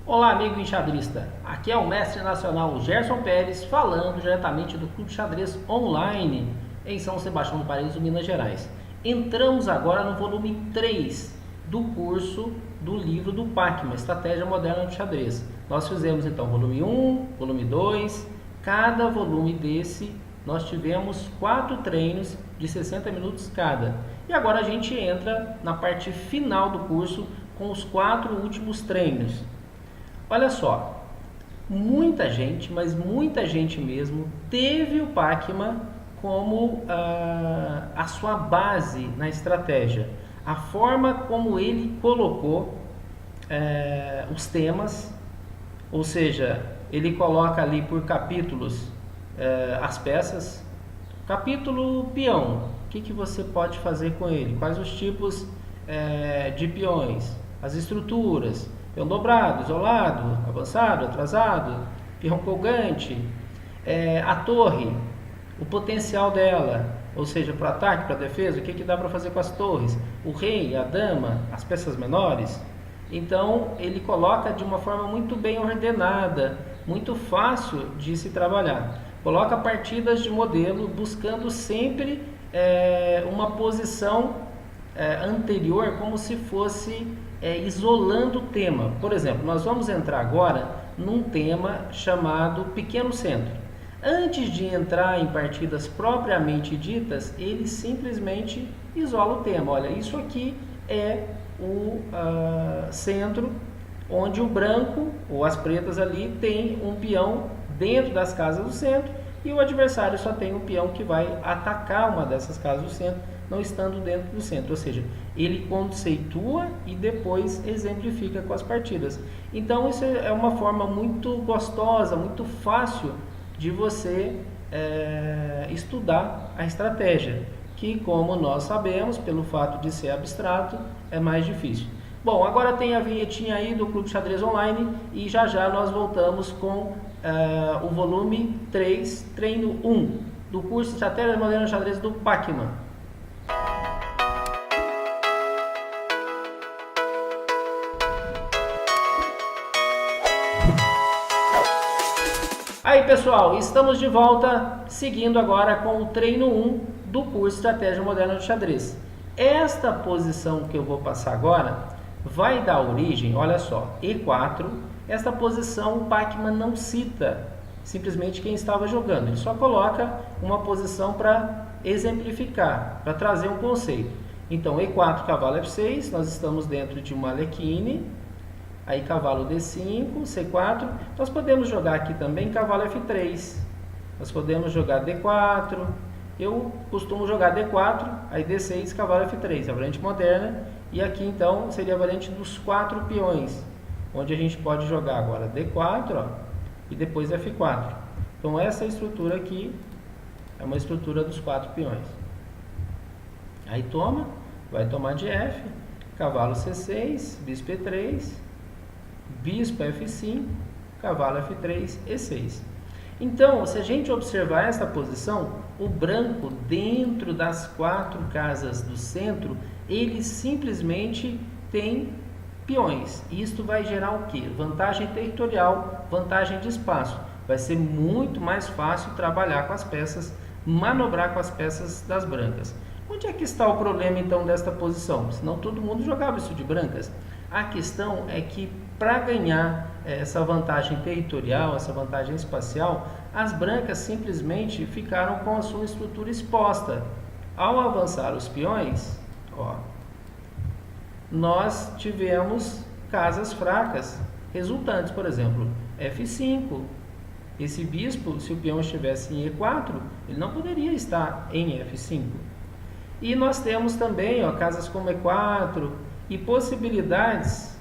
Olá, amigo enxadrista. Aqui é o mestre nacional Gerson Pérez falando diretamente do Clube Xadrez Online em São Sebastião do Paraíso, Minas Gerais. Entramos agora no volume 3 do curso do livro do Pacman, Estratégia Moderna do Xadrez. Nós fizemos então volume 1, volume 2. Cada volume desse nós tivemos 4 treinos de 60 minutos cada. E agora a gente entra na parte final do curso com os 4 últimos treinos. Olha só, muita gente, mas muita gente mesmo, teve o Pacman como a sua base na estratégia. A forma como ele colocou os temas, ou seja, ele coloca ali por capítulos as peças. Capítulo peão, o que você pode fazer com ele? Quais os tipos de peões? As estruturas. Peão dobrado, isolado, avançado, atrasado, peão colgante, a torre, o potencial dela, ou seja, para ataque, para defesa, o que dá para fazer com as torres, o rei, a dama, as peças menores. Então ele coloca de uma forma muito bem ordenada, muito fácil de se trabalhar. Coloca partidas de modelo buscando sempre uma posição anterior, como se fosse isolando o tema. Por exemplo, nós vamos entrar agora num tema chamado pequeno centro. Antes de entrar em partidas propriamente ditas, ele simplesmente isola o tema. Olha, isso aqui é o centro, onde o branco ou as pretas ali tem um peão dentro das casas do centro e o adversário só tem um peão que vai atacar uma dessas casas do centro, não estando dentro do centro, ou seja, ele conceitua e depois exemplifica com as partidas. Então isso é uma forma muito gostosa, muito fácil de você estudar a estratégia, que, como nós sabemos, pelo fato de ser abstrato, é mais difícil. Bom, agora tem a vinhetinha aí do Clube Xadrez Online e já já nós voltamos com o volume 3, treino 1 do curso Estratégia Moderna do Xadrez do Pacman. Aí pessoal, estamos de volta, seguindo agora com o treino 1 do curso Estratégia Moderna do Xadrez. Esta posição que eu vou passar agora vai dar origem, olha só, E4. Esta posição o Pacman não cita simplesmente quem estava jogando, ele só coloca uma posição para exemplificar, para trazer um conceito. Então E4, cavalo F6, nós estamos dentro de uma Alekhine. Aí cavalo D5, C4, nós podemos jogar aqui também cavalo F3, nós podemos jogar D4, eu costumo jogar D4, aí D6, cavalo F3, a variante moderna, e aqui então seria a variante dos 4 peões, onde a gente pode jogar agora D4, ó, e depois F4. Então essa estrutura aqui é uma estrutura dos 4 peões. Aí toma, vai tomar de F, cavalo C6, bispo E3, bispo F5, cavalo F3, E6. Então, se a gente observar esta posição, o branco dentro das 4 casas do centro, ele simplesmente tem peões. Isto vai gerar o quê? Vantagem territorial, vantagem de espaço. Vai ser muito mais fácil trabalhar com as peças, manobrar com as peças das brancas. Onde é que está o problema então desta posição? Senão todo mundo jogava isso de brancas. A questão é que para ganhar essa vantagem territorial, essa vantagem espacial, as brancas simplesmente ficaram com a sua estrutura exposta. Ao avançar os peões, ó, nós tivemos casas fracas resultantes, por exemplo, F5. Esse bispo, se o peão estivesse em E4, ele não poderia estar em F5. E nós temos também, ó, casas como E4 e possibilidades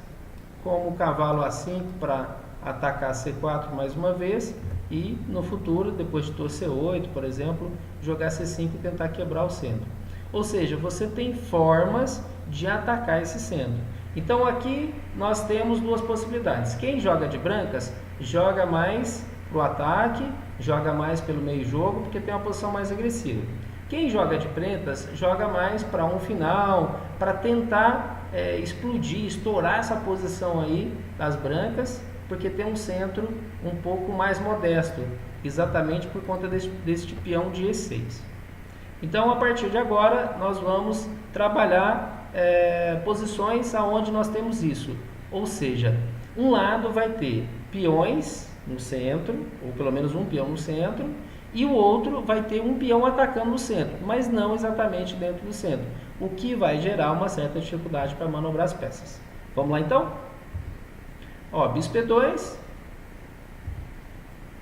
como o cavalo A5 para atacar C4 mais uma vez e no futuro, depois de torre C8, por exemplo, jogar C5 e tentar quebrar o centro. Ou seja, você tem formas de atacar esse centro. Então aqui nós temos duas possibilidades. Quem joga de brancas joga mais para o ataque, joga mais pelo meio jogo, porque tem uma posição mais agressiva. Quem joga de pretas joga mais para um final, para tentar explodir, estourar essa posição aí das brancas porque tem um centro um pouco mais modesto, exatamente por conta deste peão de E6. Então, a partir de agora, nós vamos trabalhar posições aonde nós temos isso. Ou seja, um lado vai ter peões no centro, ou pelo menos um peão no centro, e o outro vai ter um peão atacando no centro, mas não exatamente dentro do centro, o que vai gerar uma certa dificuldade para manobrar as peças. Vamos lá então? Ó, bispo E2,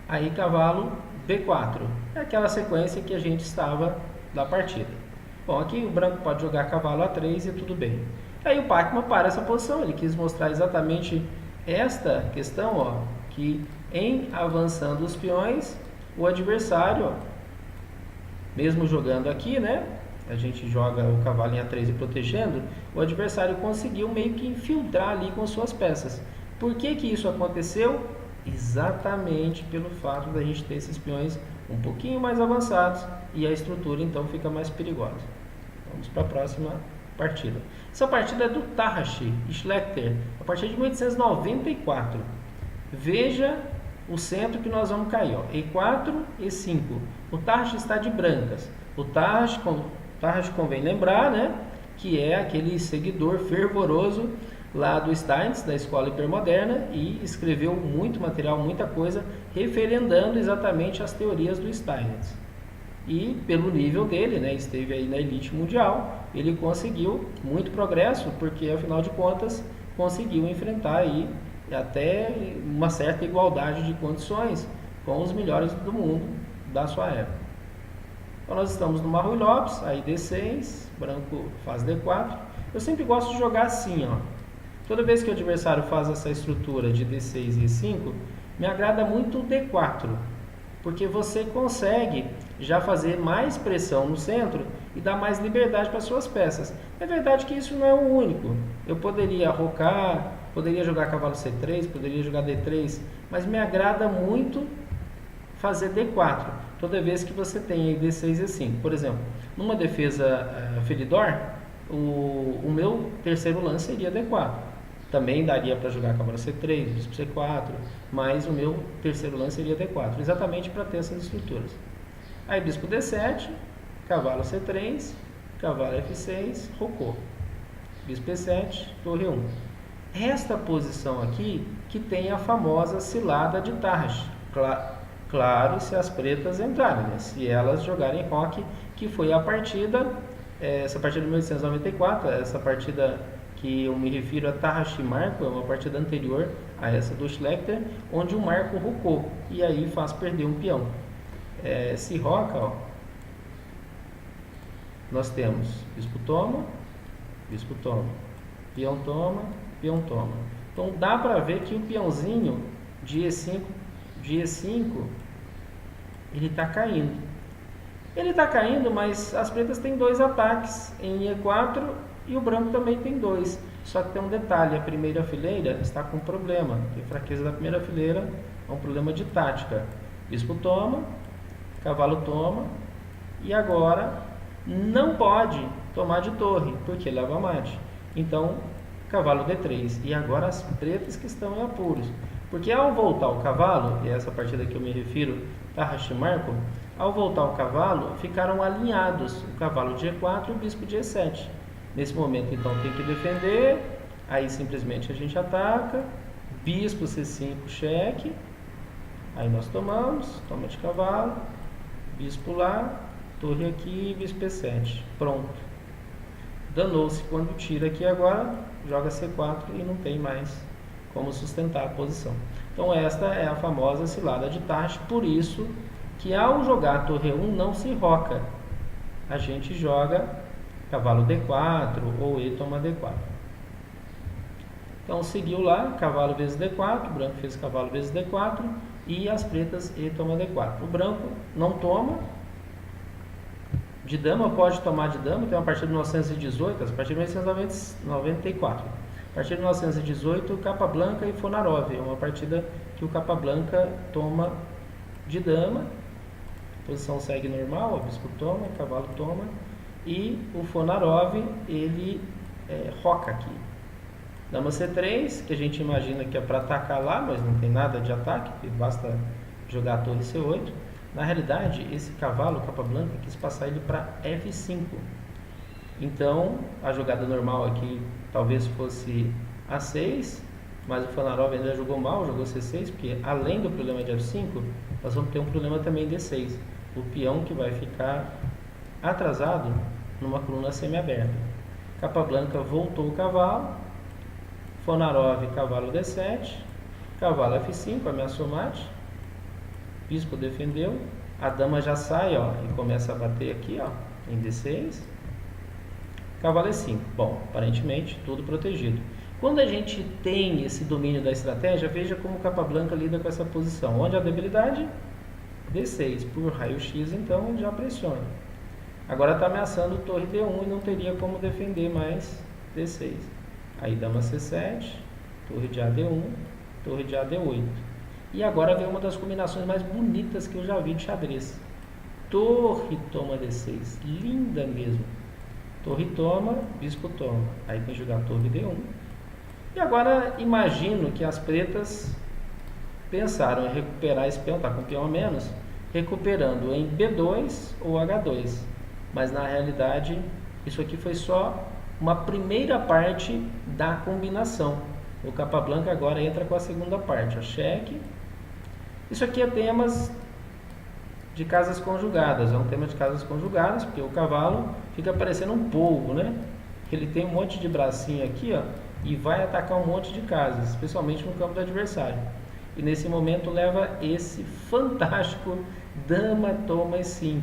aí cavalo B4, é aquela sequência que a gente estava da partida. Bom, aqui o branco pode jogar cavalo A3 e tudo bem. Aí o Pachmann para essa posição, ele quis mostrar exatamente esta questão, ó, que em avançando os peões, o adversário, ó, mesmo jogando aqui, né, a gente joga o cavalo em A3 e protegendo, o adversário conseguiu meio que infiltrar ali com suas peças. Por que que isso aconteceu? Exatamente pelo fato da gente ter esses peões um pouquinho mais avançados e a estrutura então fica mais perigosa. Vamos para a próxima partida. Essa partida é do Tarrasch Schlechter, a partir de 1894. Veja o centro que nós vamos cair, ó, E4, E5. O Tarrasch está de brancas. O Tarrasch convém lembrar, né, que é aquele seguidor fervoroso lá do Steins, da escola hipermoderna, e escreveu muito material, muita coisa, referendando exatamente as teorias do Steins. E pelo nível dele, né, esteve aí na elite mundial, ele conseguiu muito progresso, porque afinal de contas conseguiu enfrentar aí até uma certa igualdade de condições com os melhores do mundo da sua época. Então nós estamos no Marrui Lopes, aí D6, branco faz D4. Eu sempre gosto de jogar assim, ó. Toda vez que o adversário faz essa estrutura de D6 e E5, me agrada muito o D4, porque você consegue já fazer mais pressão no centro e dar mais liberdade para suas peças. É verdade que isso não é o único. Eu poderia rocar, poderia jogar cavalo C3, poderia jogar D3, mas me agrada muito fazer D4, toda vez que você tem aí D6 e E5. Por exemplo, numa defesa feridor, o meu terceiro lance seria D4. Também daria para jogar cavalo C3, bispo C4, mas o meu terceiro lance seria D4, exatamente para ter essas estruturas. Aí bispo D7, cavalo C3, cavalo F6, rocou. Bispo E7, torre 1. Esta posição aqui que tem a famosa cilada de Tarrasch. Claro, se as pretas entrarem, né? Se elas jogarem roque, que foi a partida, essa partida de 1894, essa partida que eu me refiro a Tarrasch Marco, é uma partida anterior a essa do Schlechter, onde o Marco rocou, e aí faz perder um peão. Se roca, ó, nós temos bispo toma, peão toma, peão toma. Então dá para ver que o peãozinho de E5, ele está caindo. Ele está caindo, mas as pretas têm dois ataques em E4 e o branco também tem dois. Só que tem um detalhe, a primeira fileira está com problema. A fraqueza da primeira fileira é um problema de tática. Bispo toma, cavalo toma, e agora não pode tomar de torre, porque leva mate. Então, cavalo D3. E agora as pretas que estão em apuros. Porque ao voltar o cavalo, e essa partida que eu me refiro, Tarrasch Marco, ao voltar o cavalo, ficaram alinhados o cavalo de E4 e o bispo de E7. Nesse momento, então, tem que defender, aí simplesmente a gente ataca, bispo C5, cheque, aí nós tomamos, toma de cavalo, bispo lá, torre aqui, bispo E7, pronto. Danou-se quando tira aqui agora, joga C4 e não tem mais como sustentar a posição. Então esta é a famosa cilada de Tarrasch, por isso que ao jogar torre 1 não se roca, a gente joga cavalo D4 ou E toma D4. Então seguiu lá, cavalo vezes D4, o branco fez cavalo vezes D4 e as pretas E toma D4. O branco não toma, de dama pode tomar de dama, tem uma partida de 1918, essa partida de 1994. A partir de 1918, Capablanca e Fonarov, é uma partida que o Capablanca toma de dama, a posição segue normal, o bispo toma, o cavalo toma, e o Fonarov, ele roca aqui. Dama C3, que a gente imagina que é para atacar lá, mas não tem nada de ataque, basta jogar a torre C8. Na realidade, esse cavalo, capa branca, quis passar ele para F5. Então, a jogada normal aqui talvez fosse A6, mas o Fanarov ainda jogou mal, jogou C6, porque além do problema de F5, nós vamos ter um problema também de D6. O peão que vai ficar atrasado numa coluna semi-aberta. Capa branca voltou o cavalo, Fonarov, cavalo D7, cavalo F5, ameaçou mate, bispo defendeu, a dama já sai, ó, e começa a bater aqui, ó, em D6, cavalo E5. Bom, aparentemente tudo protegido. Quando a gente tem esse domínio da estratégia, veja como capa branca lida com essa posição. Onde a debilidade? D6. Por raio-x, então, ele já pressiona. Agora está ameaçando torre D1 e não teria como defender mais D6. Aí dama C7, torre de AD1, torre de AD8. E agora vem uma das combinações mais bonitas que eu já vi de xadrez. Torre toma D6, linda mesmo. Torre toma, bispo toma. Aí tem que jogar torre D1. E agora imagino que as pretas pensaram em recuperar esse peão, tá com peão a menos, recuperando em B2 ou H2. Mas na realidade, isso aqui foi só uma primeira parte da combinação. O capa branca agora entra com a segunda parte, a cheque. Isso aqui é temas de casas conjugadas, é um tema de casas conjugadas, porque o cavalo fica parecendo um polvo, né? Ele tem um monte de bracinho aqui, ó, e vai atacar um monte de casas, especialmente no campo do adversário. E nesse momento leva esse fantástico dama toma E5.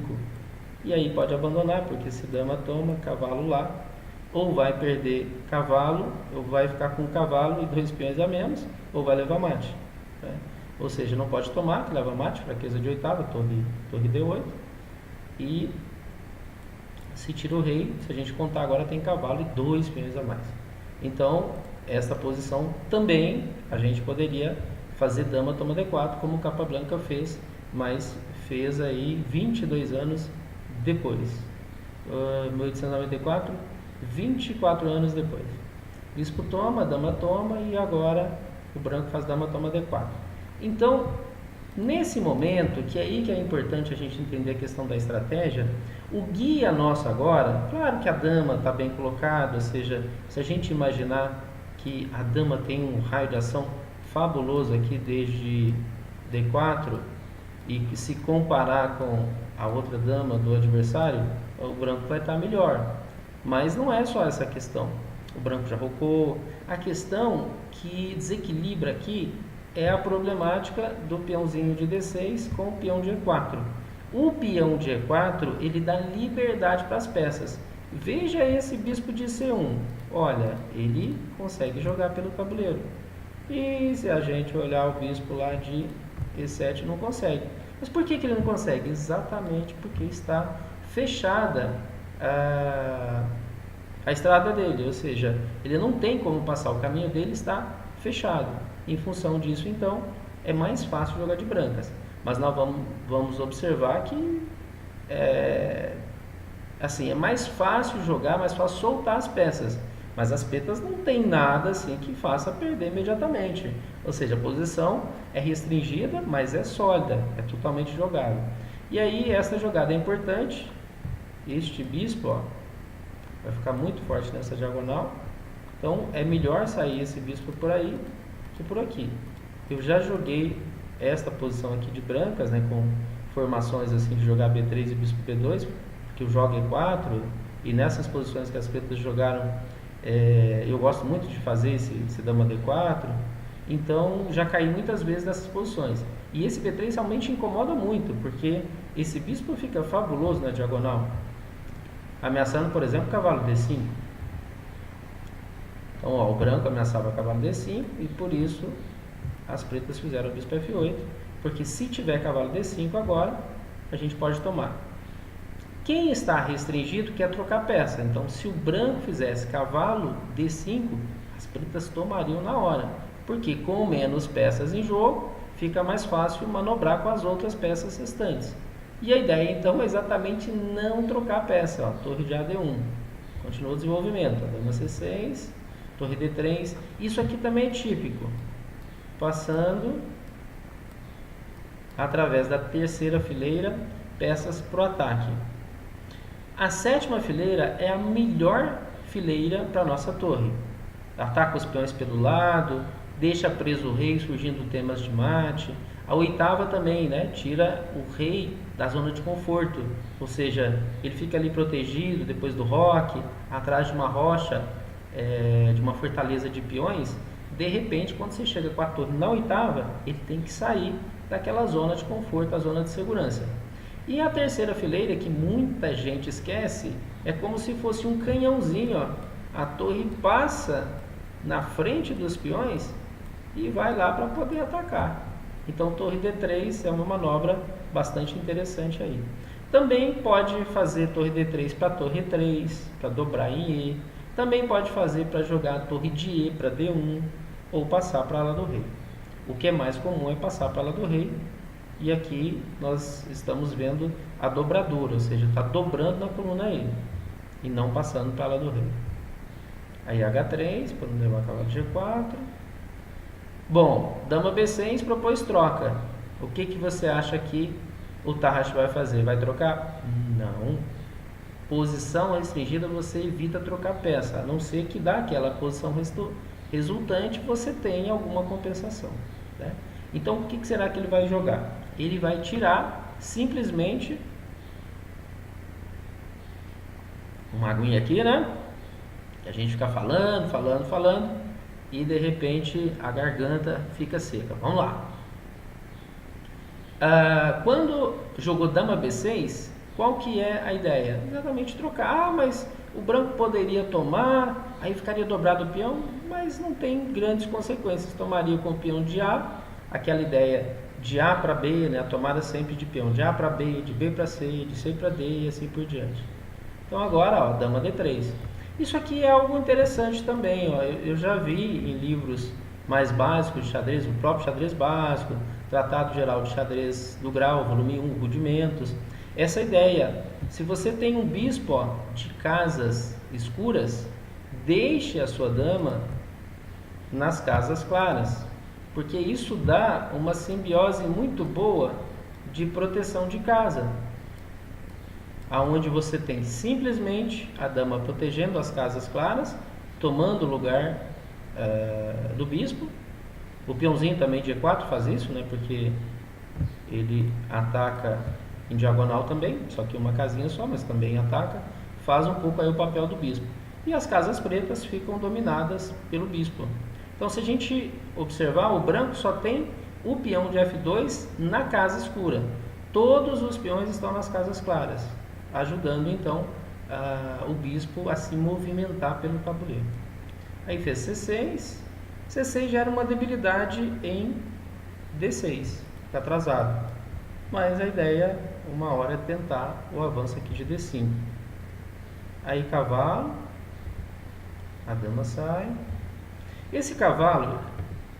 E aí pode abandonar, porque se dama toma, cavalo lá, ou vai perder cavalo, ou vai ficar com cavalo e 2 peões a menos, ou vai levar mate, né? Ou seja, não pode tomar, que leva mate, fraqueza de oitava, torre D8. E se tira o rei, se a gente contar agora, tem cavalo e 2 peões a mais. Então, essa posição também a gente poderia fazer dama toma D4, como o capa branca fez, mas fez aí 22 anos depois. 1894, 24 anos depois. Bispo toma, dama toma e agora o branco faz dama toma D4. Então, nesse momento, que é aí que é importante a gente entender a questão da estratégia, o guia nosso agora, claro que a dama está bem colocada, ou seja, se a gente imaginar que a dama tem um raio de ação fabuloso aqui desde D4 e se comparar com a outra dama do adversário, o branco vai estar melhor. Mas não é só essa questão. O branco já rocou. A questão que desequilibra aqui é a problemática do peãozinho de D6 com o peão de E4. O peão de E4, ele dá liberdade para as peças. Veja esse bispo de C1. Olha, ele consegue jogar pelo tabuleiro. E se a gente olhar o bispo lá de E7, não consegue. Mas por que ele não consegue? Exatamente porque está fechada a estrada dele. Ou seja, ele não tem como passar. O caminho dele está fechado. Em função disso, então, é mais fácil jogar de brancas. Mas nós vamos observar que é mais fácil jogar, mais fácil soltar as peças. Mas as pretas não tem nada assim que faça perder imediatamente. Ou seja, a posição é restringida, mas é sólida, é totalmente jogável. E aí, essa jogada é importante. Este bispo, ó, vai ficar muito forte nessa diagonal. Então, é melhor sair esse bispo por aí que por aqui. Eu já joguei esta posição aqui de brancas, né, com formações assim de jogar B3 e bispo B2, que eu jogo E4, e nessas posições que as pretas jogaram, eu gosto muito de fazer esse dama D4, então já caí muitas vezes nessas posições. E esse B3 realmente incomoda muito, porque esse bispo fica fabuloso na diagonal, ameaçando, por exemplo, o cavalo D5. Então, ó, o branco ameaçava o cavalo D5 e por isso as pretas fizeram o bispo F8, porque se tiver cavalo D5 agora, a gente pode tomar. Quem está restringido quer trocar peça, então se o branco fizesse cavalo D5, as pretas tomariam na hora, porque com menos peças em jogo, fica mais fácil manobrar com as outras peças restantes. E a ideia então é exatamente não trocar a peça, ó, torre de AD1. Continua o desenvolvimento, dama C6, torre D3. Isso aqui também é típico, passando através da terceira fileira, peças para o ataque. A sétima fileira é a melhor fileira para a nossa torre. Ataca os peões pelo lado, deixa preso o rei, surgindo temas de mate. A oitava também, né? Tira o rei da zona de conforto, ou seja, ele fica ali protegido depois do roque, atrás de uma rocha, de uma fortaleza de peões. De repente, quando você chega com a torre na oitava, ele tem que sair daquela zona de conforto, a zona de segurança. E a terceira fileira, que muita gente esquece, é como se fosse um canhãozinho, ó. A torre passa na frente dos peões e vai lá para poder atacar. Então, torre D3 é uma manobra bastante interessante aí. Também pode fazer torre D3 para torre E3, para dobrar em E. Também pode fazer para jogar a torre de E para D1 ou passar para a ala do rei. O que é mais comum é passar para a ala do rei. E aqui nós estamos vendo a dobradura, ou seja, está dobrando na coluna E e não passando para a ala do rei. Aí H3, para não levar cavalo G4. Bom, dama B6 propôs troca. O que você acha que o Tarrasch vai fazer? Vai trocar? Não. Posição restringida, você evita trocar peça, a não ser que daquela posição resultante você tenha alguma compensação, né? Então, o que será que ele vai jogar? Ele vai tirar simplesmente uma aguinha aqui, né? Que a gente fica falando e de repente a garganta fica seca. Vamos lá. Quando jogou dama B6, qual que é a ideia? Exatamente trocar. Mas o branco poderia tomar, aí ficaria dobrado o peão, mas não tem grandes consequências. Tomaria com o peão de A, aquela ideia de A para B, né? A tomada sempre de peão de A para B, de B para C, de C para D e assim por diante. Então agora, ó, dama D3. Isso aqui é algo interessante também, ó. Eu já vi em livros mais básicos de xadrez, o próprio xadrez básico, Tratado Geral de Xadrez do Grau, volume 1, Rudimentos. Essa ideia, se você tem um bispo, ó, de casas escuras, deixe a sua dama nas casas claras, porque isso dá uma simbiose muito boa de proteção de casa, aonde você tem simplesmente a dama protegendo as casas claras, tomando o lugar do bispo. O peãozinho também de E4 faz isso, né? Porque ele ataca em diagonal também, só que uma casinha só, mas também ataca, faz um pouco aí o papel do bispo. E as casas pretas ficam dominadas pelo bispo. Então, se a gente observar, o branco só tem o peão de F2 na casa escura. Todos os peões estão nas casas claras, ajudando então o bispo a se movimentar pelo tabuleiro. Aí fez C6. C6 gera uma debilidade em D6, fica atrasado. Mas a ideia, uma hora, é tentar o avanço aqui de D5. Aí cavalo, a dama sai. Esse cavalo,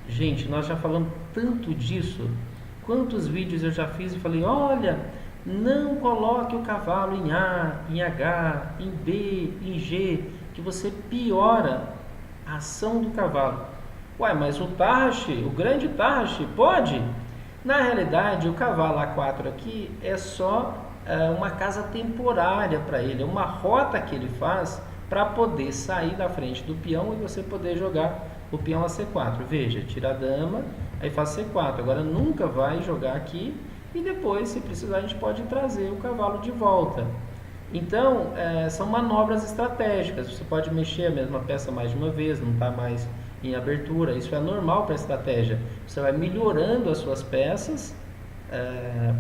gente, nós já falamos tanto disso. Quantos vídeos eu já fiz e falei, olha, não coloque o cavalo em A, em H, em B, em G, que você piora a ação do cavalo. Ué, mas o Tarrasch, o grande Tarrasch, pode? Na realidade, o cavalo A4 aqui é só uma casa temporária para ele, é uma rota que ele faz para poder sair da frente do peão e você poder jogar o peão a C4. Veja, tira a dama, aí faz C4. Agora nunca vai jogar aqui e depois, se precisar, a gente pode trazer o cavalo de volta. Então, são manobras estratégicas. Você pode mexer a mesma peça mais de uma vez, não está mais em abertura. Isso é normal para a estratégia. Você vai melhorando as suas peças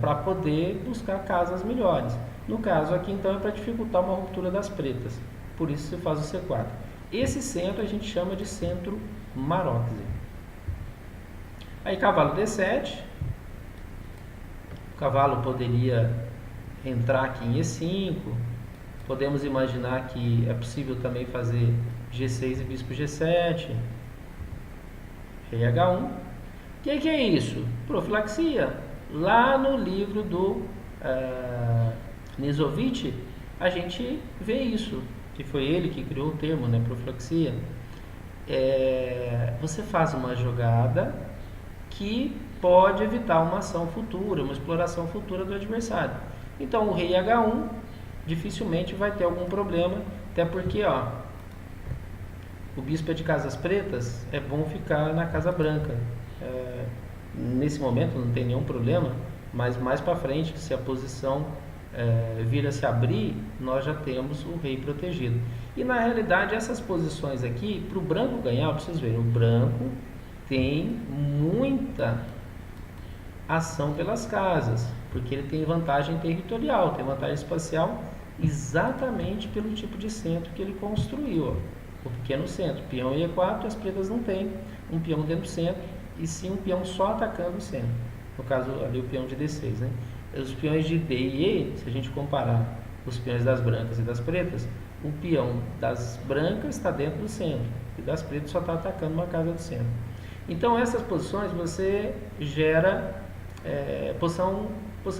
para poder buscar casas melhores. No caso aqui, então, é para dificultar uma ruptura das pretas. Por isso você faz o C4. Esse centro a gente chama de centro Maroczy. Aí cavalo D7. O cavalo poderia entrar aqui em E5. Podemos imaginar que é possível também fazer G6 e bispo G7. Rei H1. O que é isso? Profilaxia. Lá no livro do Knežević, a gente vê isso, que foi ele que criou o termo, né, profilaxia. você faz uma jogada que pode evitar uma ação futura, uma exploração futura do adversário. Então o rei H1 dificilmente vai ter algum problema, até porque o bispo é de casas pretas, é bom ficar na casa branca. Nesse momento não tem nenhum problema, mas mais para frente, se a posição vir a se abrir, nós já temos o rei protegido. E na realidade essas posições aqui, para o branco ganhar, vocês verem, o branco tem muita ação pelas casas, porque ele tem vantagem territorial, tem vantagem espacial, exatamente pelo tipo de centro que ele construiu. O pequeno centro, peão em E4, as pretas não têm um peão dentro do centro, e sim um peão só atacando o centro. No caso ali o peão de D6, né? Os peões de D e E, se a gente comparar os peões das brancas e das pretas, o peão das brancas está dentro do centro, e das pretas só está atacando uma casa do centro. Então essas posições você gera posição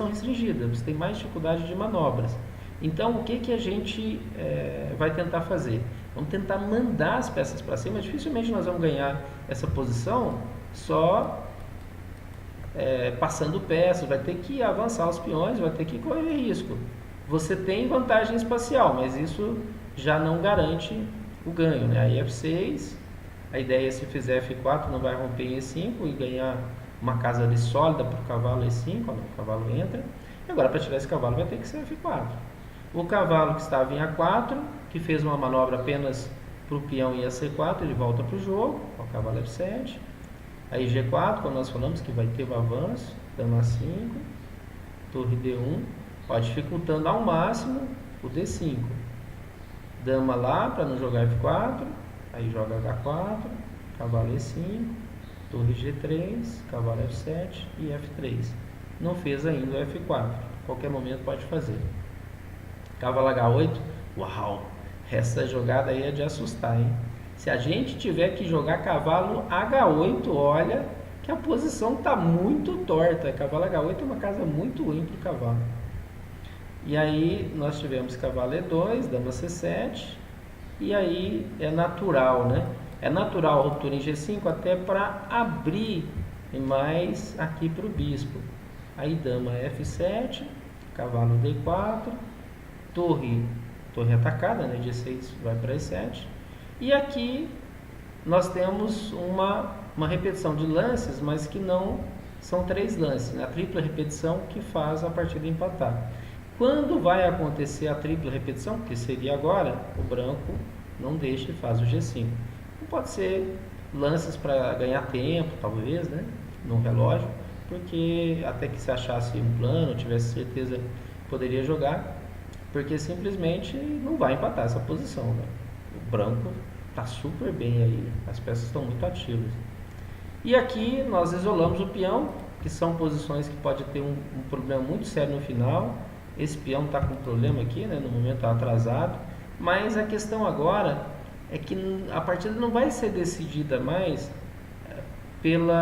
restringida, você tem mais dificuldade de manobras. Então o que a gente vai tentar fazer? Vamos tentar mandar as peças para cima. Dificilmente nós vamos ganhar essa posição só passando peças, vai ter que avançar os peões, vai ter que correr risco. Você tem vantagem espacial, mas isso já não garante o ganho, né? Aí F6, a ideia é se fizer F4 não vai romper em E5 e ganhar uma casa ali sólida para o cavalo E5, quando o cavalo entra. E agora para tirar esse cavalo vai ter que ser F4. O cavalo que estava em A4, que fez uma manobra apenas para o peão em C4, ele volta para o jogo, o cavalo F7. Aí G4, quando nós falamos que vai ter o avanço, dama A5, torre D1, dificultando ao máximo o D5. Dama lá para não jogar F4, aí joga H4, cavalo E5, torre G3, cavalo F7 e F3. Não fez ainda o F4, qualquer momento pode fazer. Cavalo H8, uau, essa jogada aí é de assustar, hein? Se a gente tiver que jogar cavalo H8, olha que a posição está muito torta. Cavalo H8 é uma casa muito ruim para o cavalo. E aí nós tivemos cavalo E2, dama C7, e aí é natural, né? É natural a ruptura em G5 até para abrir mais aqui para o bispo. Aí dama F7, cavalo D4, torre atacada, né? G6 vai para E7. E aqui nós temos uma repetição de lances, mas que não são 3 lances, né? A tripla repetição que faz a partida empatar. Quando vai acontecer a tripla repetição, que seria agora, o branco não deixa e faz o G5. Pode ser lances para ganhar tempo, talvez, né? No relógio, porque até que se achasse um plano, tivesse certeza que poderia jogar, porque simplesmente não vai empatar essa posição, né? O branco está super bem aí, as peças estão muito ativas. E aqui nós isolamos o peão, que são posições que pode ter um problema muito sério no final. Esse peão está com problema aqui, né? No momento está atrasado, mas a questão agora é que a partida não vai ser decidida mais pelo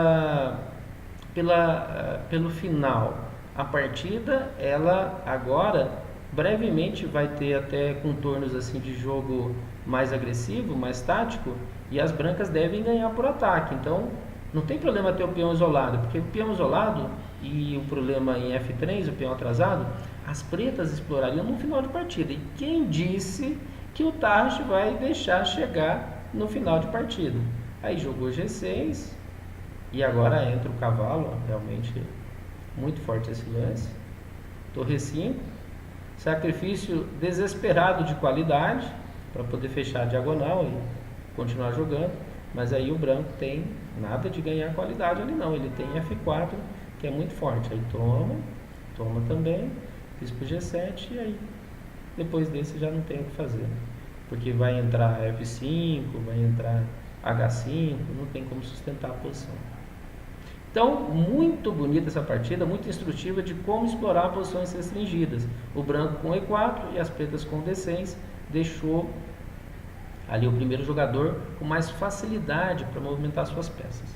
final. A partida, ela agora brevemente vai ter até contornos assim de jogo mais agressivo, mais tático, e as brancas devem ganhar por ataque. Então não tem problema ter o peão isolado, porque o peão isolado e o problema em F3, o peão atrasado, as pretas explorariam no final de partida. E quem disse que o Tarrasch vai deixar chegar no final de partida? Aí jogou G6 e agora entra o cavalo, realmente muito forte esse lance. Torre 5, sacrifício desesperado de qualidade para poder fechar a diagonal e continuar jogando, mas aí o branco tem nada de ganhar qualidade ali não, ele tem F4 que é muito forte, aí toma também, bispo G7 e aí depois desse já não tem o que fazer, porque vai entrar F5, vai entrar H5, não tem como sustentar a posição. Então, muito bonita essa partida, muito instrutiva de como explorar posições restringidas. O branco com E4 e as pretas com D6 deixou ali o primeiro jogador com mais facilidade para movimentar suas peças.